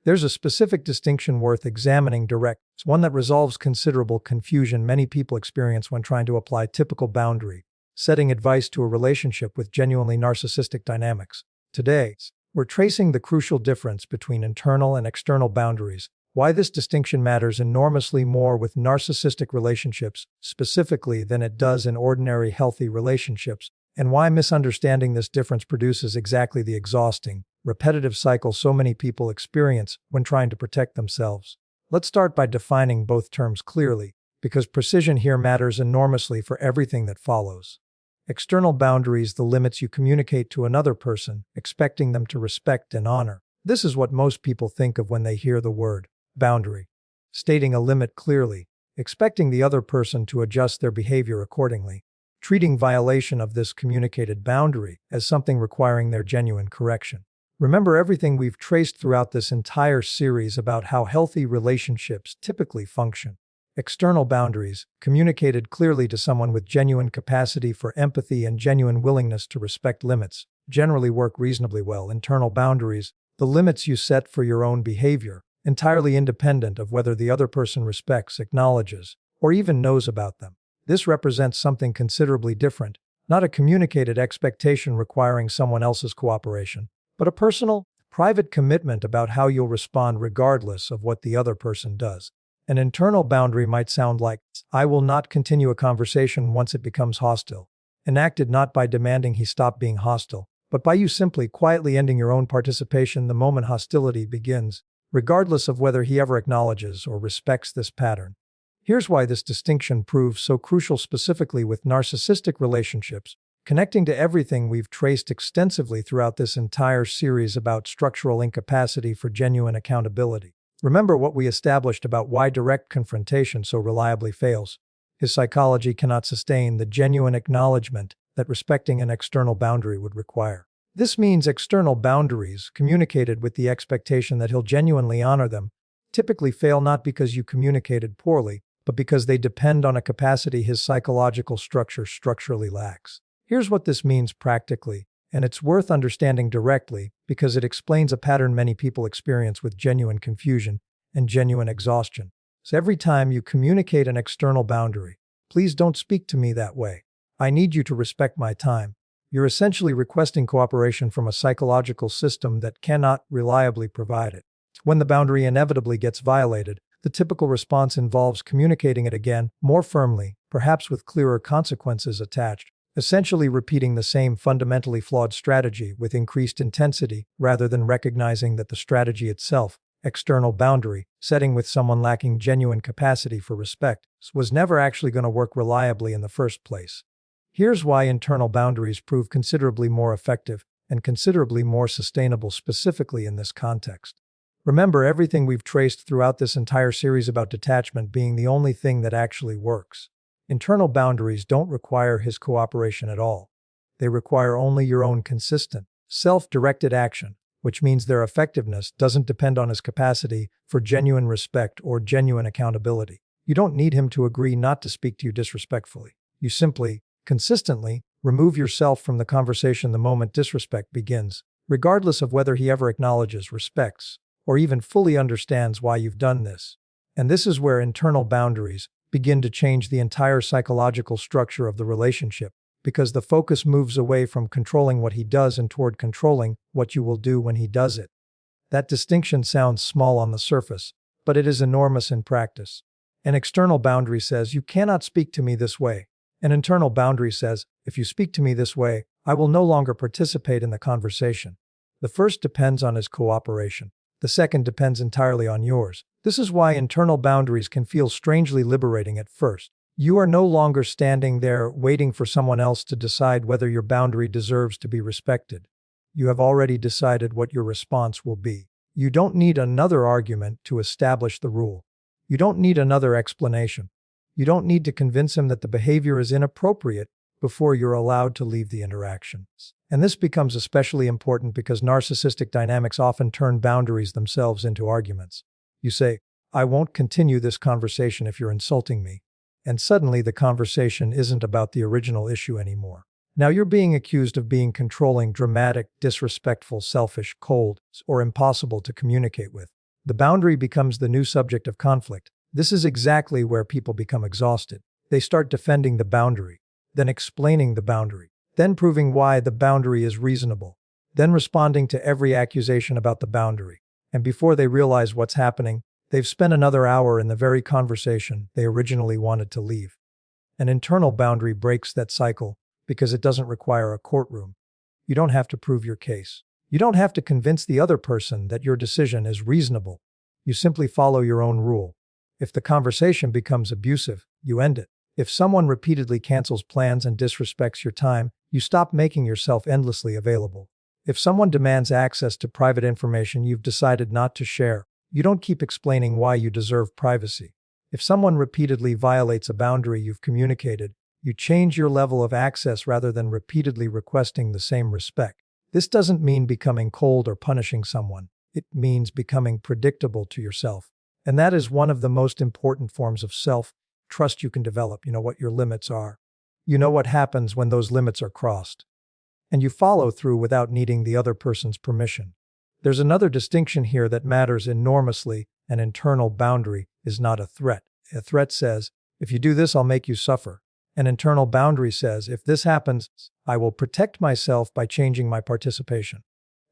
There's a specific distinction worth examining direct. It's one that resolves considerable confusion many people experience when trying to apply typical boundary setting advice to a relationship with genuinely narcissistic dynamics. Today, we're tracing the crucial difference between internal and external boundaries, why this distinction matters enormously more with narcissistic relationships, specifically than it does in ordinary healthy relationships, and why misunderstanding this difference produces exactly the exhausting, repetitive cycle so many people experience when trying to protect themselves. Let's start by defining both terms clearly, because precision here matters enormously for everything that follows. External boundaries, the limits you communicate to another person, expecting them to respect and honor. This is what most people think of when they hear the word boundary. Stating a limit clearly, expecting the other person to adjust their behavior accordingly, treating violation of this communicated boundary as something requiring their genuine correction. Remember everything we've traced throughout this entire series about how healthy relationships typically function. External boundaries, communicated clearly to someone with genuine capacity for empathy and genuine willingness to respect limits, generally work reasonably well. Internal boundaries, the limits you set for your own behavior, entirely independent of whether the other person respects, acknowledges, or even knows about them. This represents something considerably different, not a communicated expectation requiring someone else's cooperation, but a personal, private commitment about how you'll respond regardless of what the other person does. An internal boundary might sound like, I will not continue a conversation once it becomes hostile, enacted not by demanding he stop being hostile, but by you simply quietly ending your own participation the moment hostility begins, regardless of whether he ever acknowledges or respects this pattern. Here's why this distinction proves so crucial specifically with narcissistic relationships, connecting to everything we've traced extensively throughout this entire series about structural incapacity for genuine accountability. Remember what we established about why direct confrontation so reliably fails. His psychology cannot sustain the genuine acknowledgement that respecting an external boundary would require. This means external boundaries, communicated with the expectation that he'll genuinely honor them, typically fail not because you communicated poorly, but because they depend on a capacity his psychological structure structurally lacks. Here's what this means practically, and it's worth understanding directly because it explains a pattern many people experience with genuine confusion and genuine exhaustion. So every time you communicate an external boundary, please don't speak to me that way. I need you to respect my time. You're essentially requesting cooperation from a psychological system that cannot reliably provide it. When the boundary inevitably gets violated, the typical response involves communicating it again, more firmly, perhaps with clearer consequences attached. Essentially repeating the same fundamentally flawed strategy with increased intensity rather than recognizing that the strategy itself, external boundary, setting with someone lacking genuine capacity for respect, was never actually going to work reliably in the first place. Here's why internal boundaries prove considerably more effective and considerably more sustainable specifically in this context. Remember everything we've traced throughout this entire series about detachment being the only thing that actually works. Internal boundaries don't require his cooperation at all. They require only your own consistent, self-directed action, which means their effectiveness doesn't depend on his capacity for genuine respect or genuine accountability. You don't need him to agree not to speak to you disrespectfully. You simply, consistently, remove yourself from the conversation the moment disrespect begins, regardless of whether he ever acknowledges, respects, or even fully understands why you've done this. And this is where internal boundaries begin to change the entire psychological structure of the relationship, because the focus moves away from controlling what he does and toward controlling what you will do when he does it. That distinction sounds small on the surface, but it is enormous in practice. An external boundary says, you cannot speak to me this way. An internal boundary says, if you speak to me this way, I will no longer participate in the conversation. The first depends on his cooperation. The second depends entirely on yours. This is why internal boundaries can feel strangely liberating at first. You are no longer standing there waiting for someone else to decide whether your boundary deserves to be respected. You have already decided what your response will be. You don't need another argument to establish the rule. You don't need another explanation. You don't need to convince him that the behavior is inappropriate before you're allowed to leave the interaction. And this becomes especially important because narcissistic dynamics often turn boundaries themselves into arguments. You say, I won't continue this conversation if you're insulting me. And suddenly the conversation isn't about the original issue anymore. Now you're being accused of being controlling, dramatic, disrespectful, selfish, cold, or impossible to communicate with. The boundary becomes the new subject of conflict. This is exactly where people become exhausted. They start defending the boundary, then explaining the boundary, then proving why the boundary is reasonable, then responding to every accusation about the boundary. And before they realize what's happening, they've spent another hour in the very conversation they originally wanted to leave. An internal boundary breaks that cycle because it doesn't require a courtroom. You don't have to prove your case. You don't have to convince the other person that your decision is reasonable. You simply follow your own rule. If the conversation becomes abusive, you end it. If someone repeatedly cancels plans and disrespects your time, you stop making yourself endlessly available. If someone demands access to private information you've decided not to share, you don't keep explaining why you deserve privacy. If someone repeatedly violates a boundary you've communicated, you change your level of access rather than repeatedly requesting the same respect. This doesn't mean becoming cold or punishing someone. It means becoming predictable to yourself. And that is one of the most important forms of self-trust you can develop. You know what your limits are. You know what happens when those limits are crossed. And you follow through without needing the other person's permission. There's another distinction here that matters enormously. An internal boundary is not a threat. A threat says, if you do this, I'll make you suffer. An internal boundary says, if this happens, I will protect myself by changing my participation.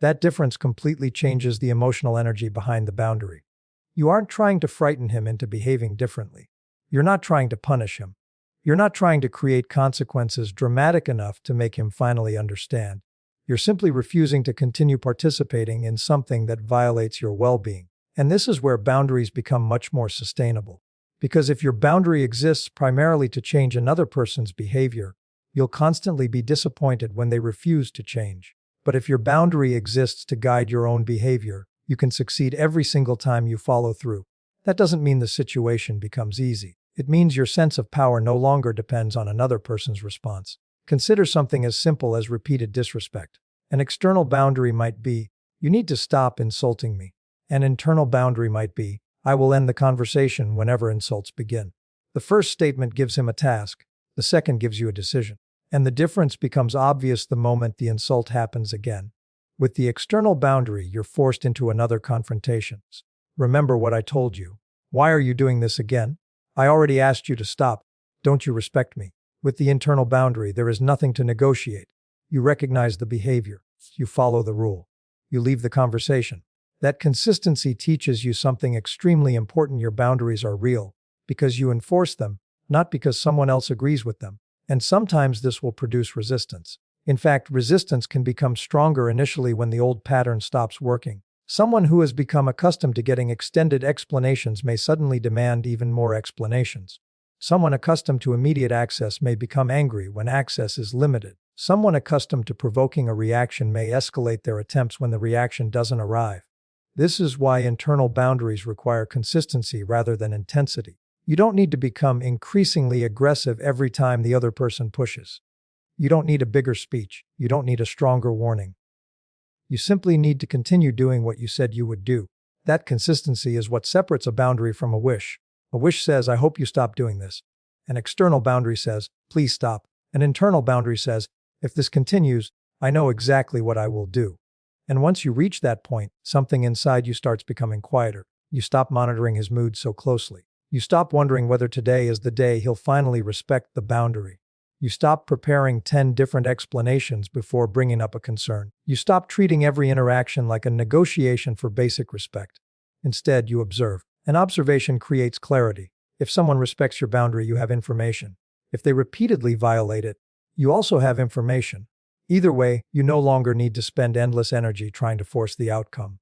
That difference completely changes the emotional energy behind the boundary. You aren't trying to frighten him into behaving differently. You're not trying to punish him. You're not trying to create consequences dramatic enough to make him finally understand. You're simply refusing to continue participating in something that violates your well-being. And this is where boundaries become much more sustainable. Because if your boundary exists primarily to change another person's behavior, you'll constantly be disappointed when they refuse to change. But if your boundary exists to guide your own behavior, you can succeed every single time you follow through. That doesn't mean the situation becomes easy. It means your sense of power no longer depends on another person's response. Consider something as simple as repeated disrespect. An external boundary might be, you need to stop insulting me. An internal boundary might be, I will end the conversation whenever insults begin. The first statement gives him a task. The second gives you a decision. And the difference becomes obvious the moment the insult happens again. With the external boundary, you're forced into another confrontation. Remember what I told you. Why are you doing this again? I already asked you to stop. Don't you respect me? With the internal boundary, there is nothing to negotiate. You recognize the behavior. You follow the rule. You leave the conversation. That consistency teaches you something extremely important. Your boundaries are real because you enforce them, not because someone else agrees with them. And sometimes this will produce resistance. In fact, resistance can become stronger initially when the old pattern stops working. Someone who has become accustomed to getting extended explanations may suddenly demand even more explanations. Someone accustomed to immediate access may become angry when access is limited. Someone accustomed to provoking a reaction may escalate their attempts when the reaction doesn't arrive. This is why internal boundaries require consistency rather than intensity. You don't need to become increasingly aggressive every time the other person pushes. You don't need a bigger speech. You don't need a stronger warning. You simply need to continue doing what you said you would do. That consistency is what separates a boundary from a wish. A wish says, I hope you stop doing this. An external boundary says, please stop. An internal boundary says, if this continues, I know exactly what I will do. And once you reach that point, something inside you starts becoming quieter. You stop monitoring his mood so closely. You stop wondering whether today is the day he'll finally respect the boundary. You stop preparing 10 different explanations before bringing up a concern. You stop treating every interaction like a negotiation for basic respect. Instead, you observe. An observation creates clarity. If someone respects your boundary, you have information. If they repeatedly violate it, you also have information. Either way, you no longer need to spend endless energy trying to force the outcome.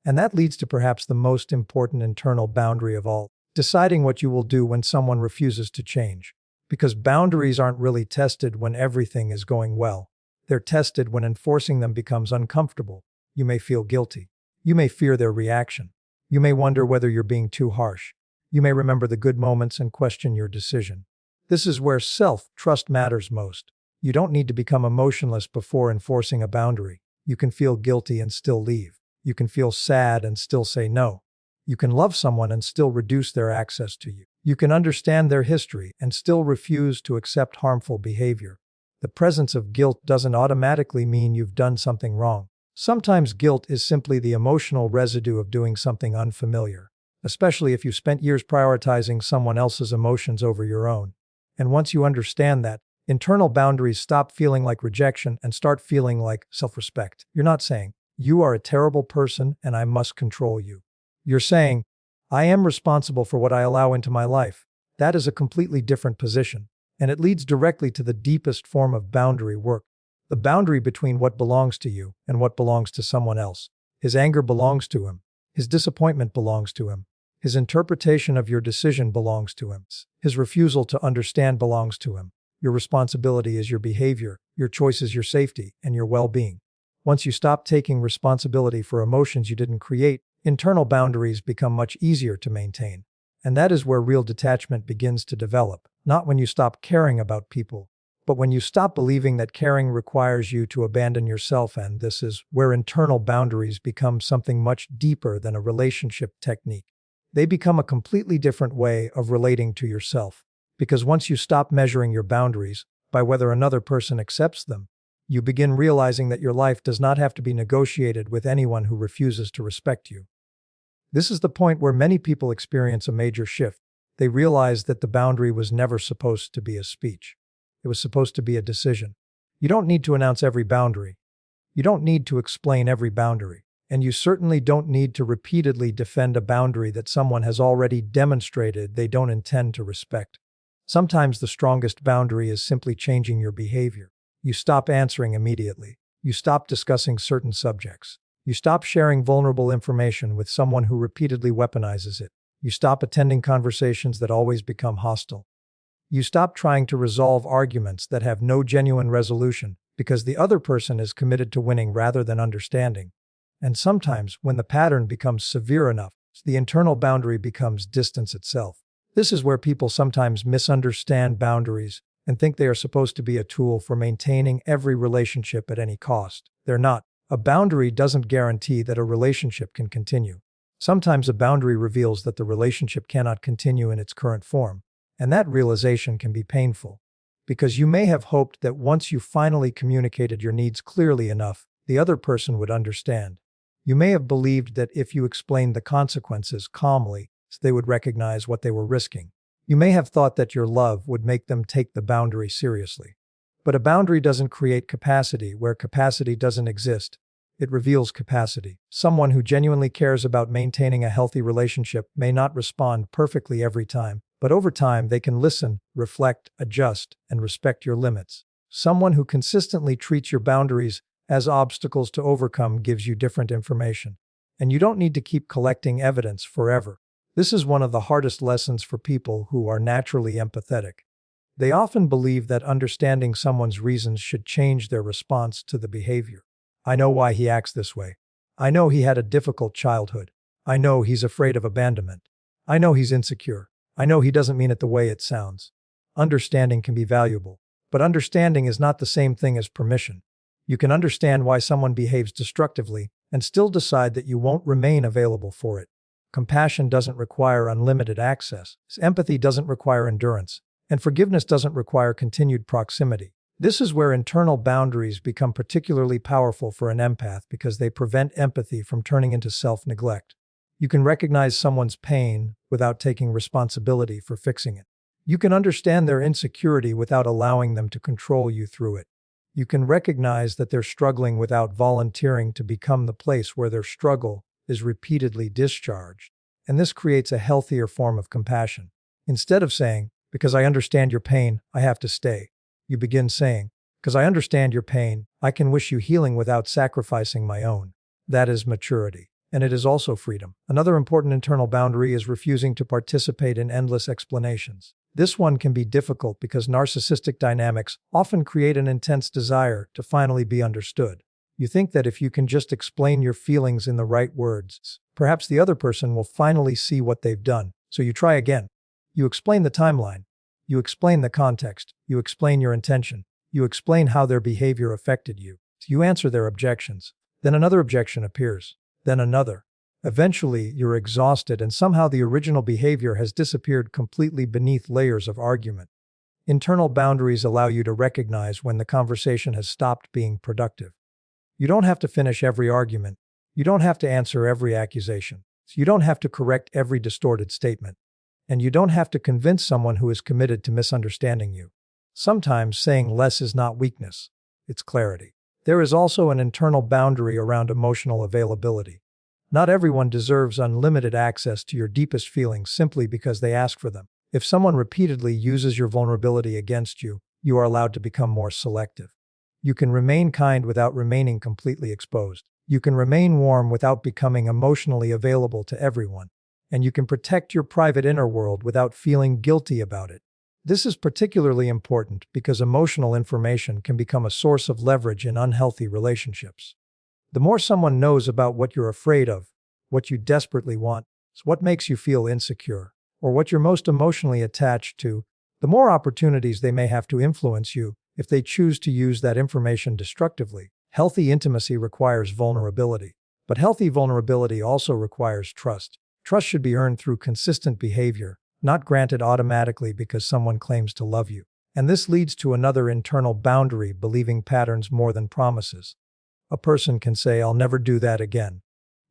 And that leads to perhaps the most important internal boundary of all, deciding what you will do when someone refuses to change. Because boundaries aren't really tested when everything is going well. They're tested when enforcing them becomes uncomfortable. You may feel guilty. You may fear their reaction. You may wonder whether you're being too harsh. You may remember the good moments and question your decision. This is where self-trust matters most. You don't need to become emotionless before enforcing a boundary. You can feel guilty and still leave. You can feel sad and still say no. You can love someone and still reduce their access to you. You can understand their history and still refuse to accept harmful behavior. The presence of guilt doesn't automatically mean you've done something wrong. Sometimes guilt is simply the emotional residue of doing something unfamiliar, especially if you spent years prioritizing someone else's emotions over your own. And once you understand that, internal boundaries stop feeling like rejection and start feeling like self-respect. You're not saying, "You are a terrible person and I must control you." You're saying, "I am responsible for what I allow into my life." That is a completely different position, and it leads directly to the deepest form of boundary work. The boundary between what belongs to you and what belongs to someone else. His anger belongs to him. His disappointment belongs to him. His interpretation of your decision belongs to him. His refusal to understand belongs to him. Your responsibility is your behavior, your choice is your safety, and your well-being. Once you stop taking responsibility for emotions you didn't create, internal boundaries become much easier to maintain. And that is where real detachment begins to develop, not when you stop caring about people, but when you stop believing that caring requires you to abandon yourself. And this is where internal boundaries become something much deeper than a relationship technique. They become a completely different way of relating to yourself. Because once you stop measuring your boundaries by whether another person accepts them, you begin realizing that your life does not have to be negotiated with anyone who refuses to respect you. This is the point where many people experience a major shift. They realize that the boundary was never supposed to be a speech. It was supposed to be a decision. You don't need to announce every boundary. You don't need to explain every boundary. And you certainly don't need to repeatedly defend a boundary that someone has already demonstrated they don't intend to respect. Sometimes the strongest boundary is simply changing your behavior. You stop answering immediately. You stop discussing certain subjects. You stop sharing vulnerable information with someone who repeatedly weaponizes it. You stop attending conversations that always become hostile. You stop trying to resolve arguments that have no genuine resolution because the other person is committed to winning rather than understanding. And sometimes, when the pattern becomes severe enough, the internal boundary becomes distance itself. This is where people sometimes misunderstand boundaries and think they are supposed to be a tool for maintaining every relationship at any cost. They're not. A boundary doesn't guarantee that a relationship can continue. Sometimes a boundary reveals that the relationship cannot continue in its current form, and that realization can be painful. Because you may have hoped that once you finally communicated your needs clearly enough, the other person would understand. You may have believed that if you explained the consequences calmly, they would recognize what they were risking. You may have thought that your love would make them take the boundary seriously. But a boundary doesn't create capacity where capacity doesn't exist. It reveals capacity. Someone who genuinely cares about maintaining a healthy relationship may not respond perfectly every time, but over time they can listen, reflect, adjust, and respect your limits. Someone who consistently treats your boundaries as obstacles to overcome gives you different information. And you don't need to keep collecting evidence forever. This is one of the hardest lessons for people who are naturally empathetic. They often believe that understanding someone's reasons should change their response to the behavior. I know why he acts this way. I know he had a difficult childhood. I know he's afraid of abandonment. I know he's insecure. I know he doesn't mean it the way it sounds. Understanding can be valuable, but understanding is not the same thing as permission. You can understand why someone behaves destructively and still decide that you won't remain available for it. Compassion doesn't require unlimited access. Empathy doesn't require endurance. And forgiveness doesn't require continued proximity. This is where internal boundaries become particularly powerful for an empath because they prevent empathy from turning into self-neglect. You can recognize someone's pain without taking responsibility for fixing it. You can understand their insecurity without allowing them to control you through it. You can recognize that they're struggling without volunteering to become the place where their struggle is repeatedly discharged. And this creates a healthier form of compassion. Instead of saying, "Because I understand your pain, I have to stay," you begin saying, "Because I understand your pain, I can wish you healing without sacrificing my own." That is maturity. And it is also freedom. Another important internal boundary is refusing to participate in endless explanations. This one can be difficult because narcissistic dynamics often create an intense desire to finally be understood. You think that if you can just explain your feelings in the right words, perhaps the other person will finally see what they've done. So you try again. You explain the timeline. You explain the context. You explain your intention. You explain how their behavior affected you. You answer their objections. Then another objection appears. Then another. Eventually, you're exhausted and somehow the original behavior has disappeared completely beneath layers of argument. Internal boundaries allow you to recognize when the conversation has stopped being productive. You don't have to finish every argument. You don't have to answer every accusation. You don't have to correct every distorted statement. And you don't have to convince someone who is committed to misunderstanding you. Sometimes saying less is not weakness, it's clarity. There is also an internal boundary around emotional availability. Not everyone deserves unlimited access to your deepest feelings simply because they ask for them. If someone repeatedly uses your vulnerability against you, you are allowed to become more selective. You can remain kind without remaining completely exposed. You can remain warm without becoming emotionally available to everyone. And you can protect your private inner world without feeling guilty about it. This is particularly important because emotional information can become a source of leverage in unhealthy relationships. The more someone knows about what you're afraid of, what you desperately want, what makes you feel insecure, or what you're most emotionally attached to, the more opportunities they may have to influence you if they choose to use that information destructively. Healthy intimacy requires vulnerability, but healthy vulnerability also requires trust. Trust should be earned through consistent behavior, not granted automatically because someone claims to love you. And this leads to another internal boundary: believing patterns more than promises. A person can say, "I'll never do that again."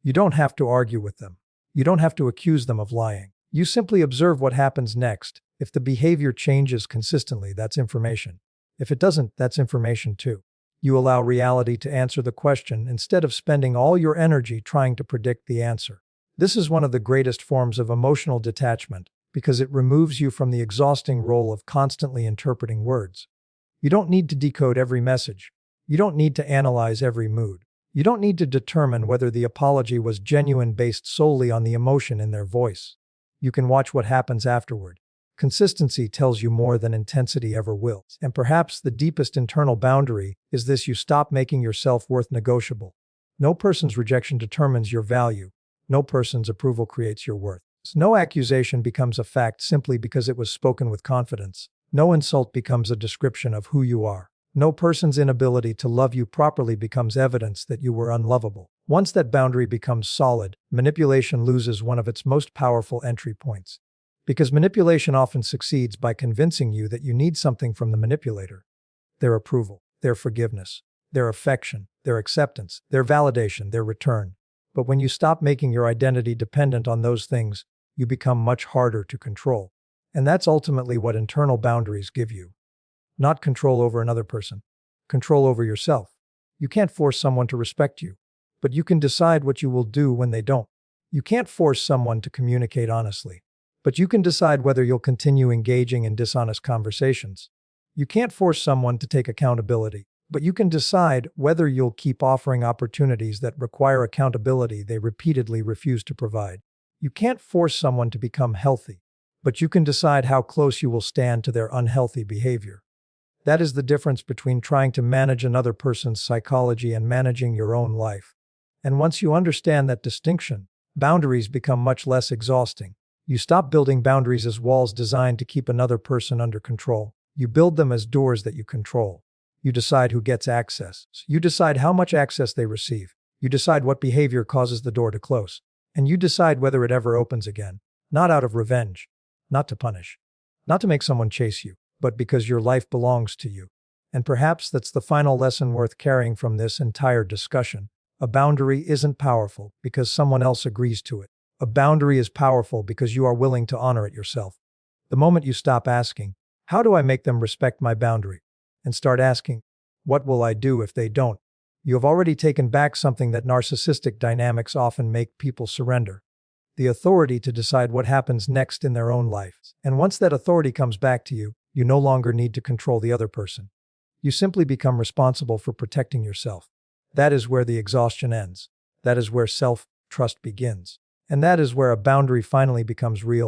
You don't have to argue with them. You don't have to accuse them of lying. You simply observe what happens next. If the behavior changes consistently, that's information. If it doesn't, that's information too. You allow reality to answer the question instead of spending all your energy trying to predict the answer. This is one of the greatest forms of emotional detachment because it removes you from the exhausting role of constantly interpreting words. You don't need to decode every message. You don't need to analyze every mood. You don't need to determine whether the apology was genuine based solely on the emotion in their voice. You can watch what happens afterward. Consistency tells you more than intensity ever will. And perhaps the deepest internal boundary is this: you stop making your self-worth negotiable. No person's rejection determines your value. No person's approval creates your worth. No accusation becomes a fact simply because it was spoken with confidence. No insult becomes a description of who you are. No person's inability to love you properly becomes evidence that you were unlovable. Once that boundary becomes solid, manipulation loses one of its most powerful entry points. Because manipulation often succeeds by convincing you that you need something from the manipulator: their approval, their forgiveness, their affection, their acceptance, their validation, their return. But when you stop making your identity dependent on those things, you become much harder to control. And that's ultimately what internal boundaries give you. Not control over another person. Control over yourself. You can't force someone to respect you, but you can decide what you will do when they don't. You can't force someone to communicate honestly, but you can decide whether you'll continue engaging in dishonest conversations. You can't force someone to take accountability, but you can decide whether you'll keep offering opportunities that require accountability they repeatedly refuse to provide. You can't force someone to become healthy, but you can decide how close you will stand to their unhealthy behavior. That is the difference between trying to manage another person's psychology and managing your own life. And once you understand that distinction, boundaries become much less exhausting. You stop building boundaries as walls designed to keep another person under control. You build them as doors that you control. You decide who gets access. You decide how much access they receive. You decide what behavior causes the door to close. And you decide whether it ever opens again. Not out of revenge. Not to punish. Not to make someone chase you, but because your life belongs to you. And perhaps that's the final lesson worth carrying from this entire discussion. A boundary isn't powerful because someone else agrees to it. A boundary is powerful because you are willing to honor it yourself. The moment you stop asking, "How do I make them respect my boundary?" and start asking, "What will I do if they don't?" you have already taken back something that narcissistic dynamics often make people surrender: the authority to decide what happens next in their own lives. And once that authority comes back to you, you no longer need to control the other person. You simply become responsible for protecting yourself. That is where the exhaustion ends. That is where self-trust begins. And that is where a boundary finally becomes real.